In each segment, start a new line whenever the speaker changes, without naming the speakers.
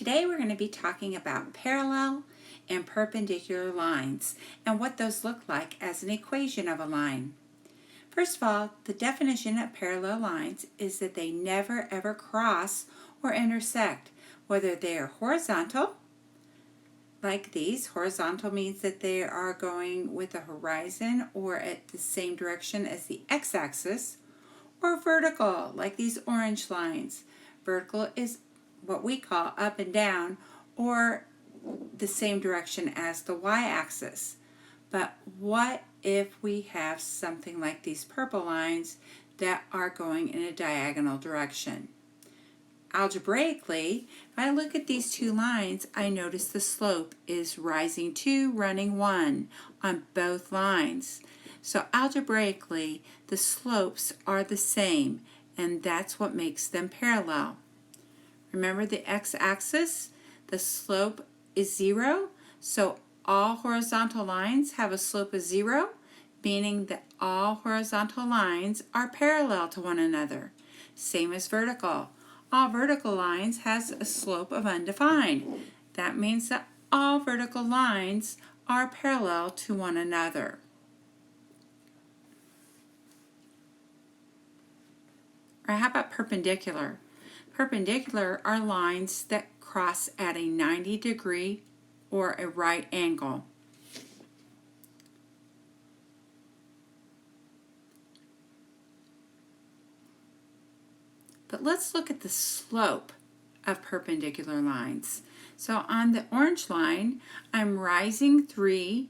Today we're going to be talking about parallel and perpendicular lines and what those look like as an equation of a line. First of all, the definition of parallel lines is that they never ever cross or intersect, whether they are horizontal, like these. Horizontal means that they are going with the horizon or at the same direction as the x-axis, or vertical, like these orange lines. Vertical is what we call up and down, or the same direction as the y-axis. But what if we have something like these purple lines that are going in a diagonal direction? Algebraically, if I look at these two lines, I notice the slope is rising 2, running 1 on both lines. So algebraically, the slopes are the same, and that's what makes them parallel. Remember the x-axis? The slope is 0, so all horizontal lines have a slope of 0, meaning that all horizontal lines are parallel to one another. Same as vertical. All vertical lines has a slope of undefined. That means that all vertical lines are parallel to one another. Or how about perpendicular? Perpendicular are lines that cross at a 90-degree or a right angle. But let's look at the slope of perpendicular lines. So on the orange line, I'm rising 3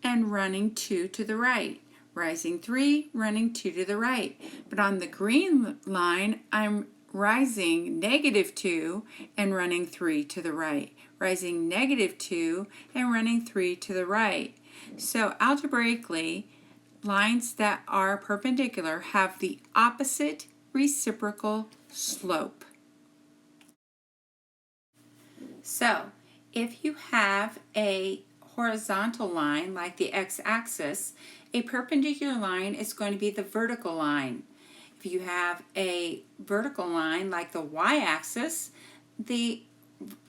and running 2 to the right. Rising 3, running 2 to the right. But on the green line, I'm rising -2 and running 3 to the right. Rising -2 and running 3 to the right. So algebraically, lines that are perpendicular have the opposite reciprocal slope. So if you have a horizontal line like the x-axis, a perpendicular line is going to be the vertical line. If you have a vertical line like the y-axis, the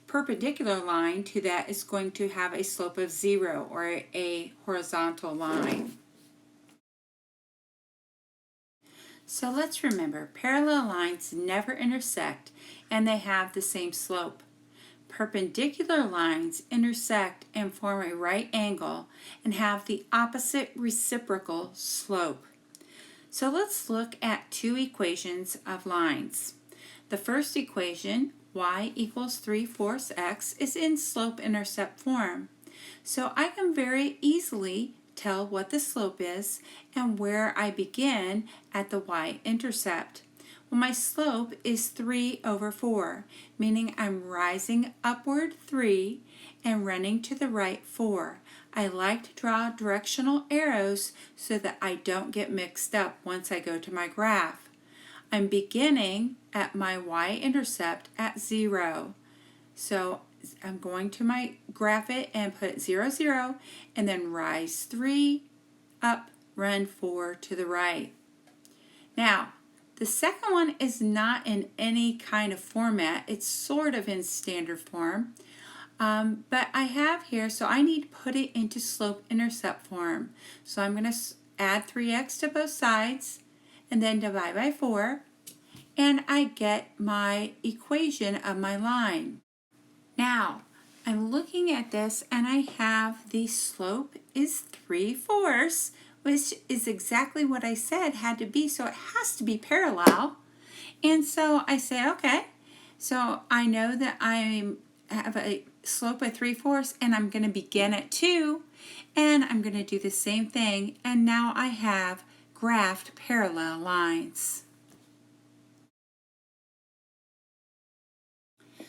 perpendicular line to that is going to have a slope of 0, or a horizontal line. So let's remember, parallel lines never intersect and they have the same slope. Perpendicular lines intersect and form a right angle and have the opposite reciprocal slope. So let's look at two equations of lines. The first equation, y equals 3/4 x, is in slope-intercept form. So I can very easily tell what the slope is and where I begin at the y-intercept. Well, my slope is 3/4, meaning I'm rising upward 3 and running to the right 4. I like to draw directional arrows so that I don't get mixed up once I go to my graph. I'm beginning at my y-intercept at 0. So I'm going to my graph it and put 0, 0, and then rise 3, up, run 4 to the right. Now, the second one is not in any kind of format. It's sort of in standard form. But I have here, so I need to put it into slope-intercept form. So I'm going to add 3x to both sides and then divide by 4. And I get my equation of my line. Now, I'm looking at this and I have the slope is 3/4, which is exactly what I said had to be, so it has to be parallel. And so I say, okay, so I know that I have a slope of 3/4 and I'm going to begin at 2, and I'm going to do the same thing, and now I have graphed parallel lines.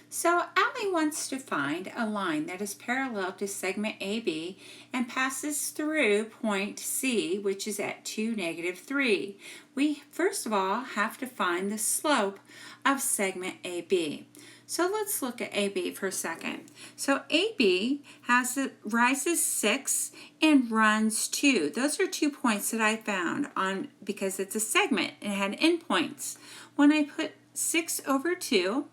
So Allie wants to find a line that is parallel to segment AB and passes through point C, which is at 2, -3. We first of all have to find the slope of segment AB. So let's look at AB for a second. So AB rises 6 and runs 2. Those are 2 points that I found on because it's a segment. It had endpoints. When I put 6/2,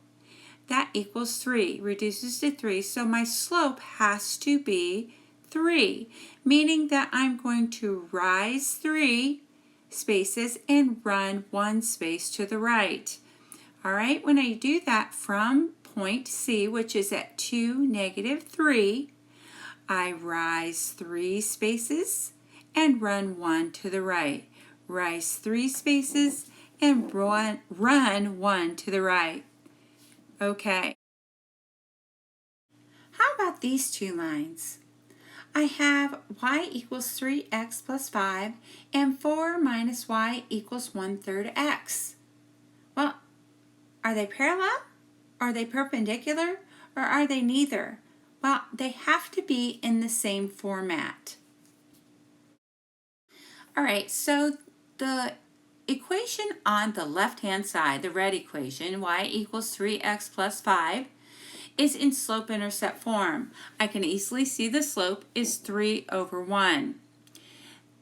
that equals 3. Reduces to 3, so my slope has to be 3, meaning that I'm going to rise 3 spaces and run 1 space to the right. All right, when I do that from point C, which is at 2, -3, I rise 3 spaces and run 1 to the right. Rise 3 spaces and run 1 to the right. Okay. How about these two lines? I have y equals 3x plus 5 and 4 minus y equals 1/3 x. Well, are they parallel? Are they perpendicular? Or are they neither? Well, they have to be in the same format. All right, so the equation on the left-hand side, the red equation, y equals 3x plus 5, is in slope-intercept form. I can easily see the slope is 3/1.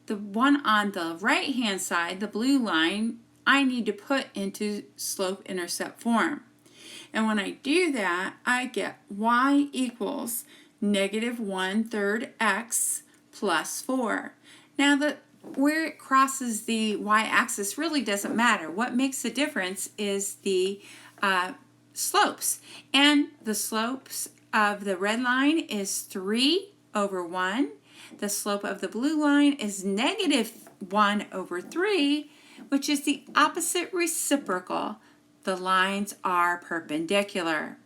The one on the right-hand side, the blue line, I need to put into slope-intercept form. And when I do that, I get y equals -1/3 x plus 4. Now, where it crosses the y-axis really doesn't matter. What makes the difference is the slopes. And the slopes of the red line is 3/1. The slope of the blue line is -1/3, which is the opposite reciprocal. The lines are perpendicular.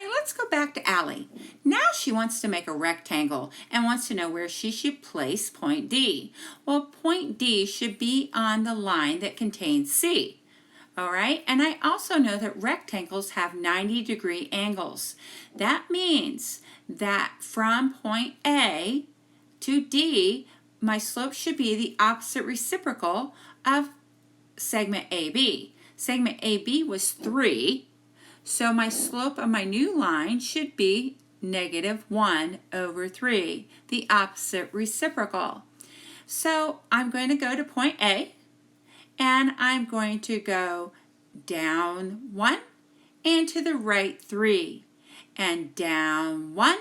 Let's go back to Allie. Now she wants to make a rectangle and wants to know where she should place point D. Well, point D should be on the line that contains C. All right, and I also know that rectangles have 90-degree angles. That means that from point A to D, my slope should be the opposite reciprocal of segment AB. Segment AB was 3, so my slope of my new line should be -1/3, the opposite reciprocal. So I'm going to go to point A, and I'm going to go down 1 and to the right 3, and down 1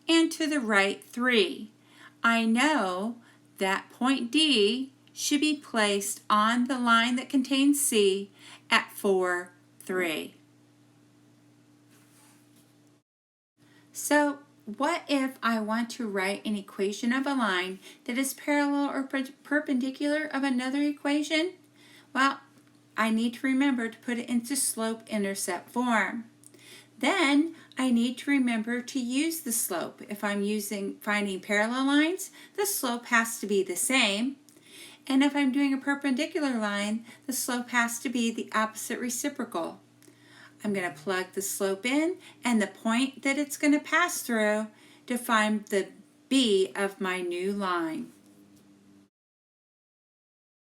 and to the right 3. I know that point D should be placed on the line that contains C at 4, 3. So what if I want to write an equation of a line that is parallel or perpendicular of another equation? Well, I need to remember to put it into slope-intercept form. Then I need to remember to use the slope. If I'm finding parallel lines, the slope has to be the same. And if I'm doing a perpendicular line, the slope has to be the opposite reciprocal. I'm going to plug the slope in and the point that it's going to pass through to find the B of my new line.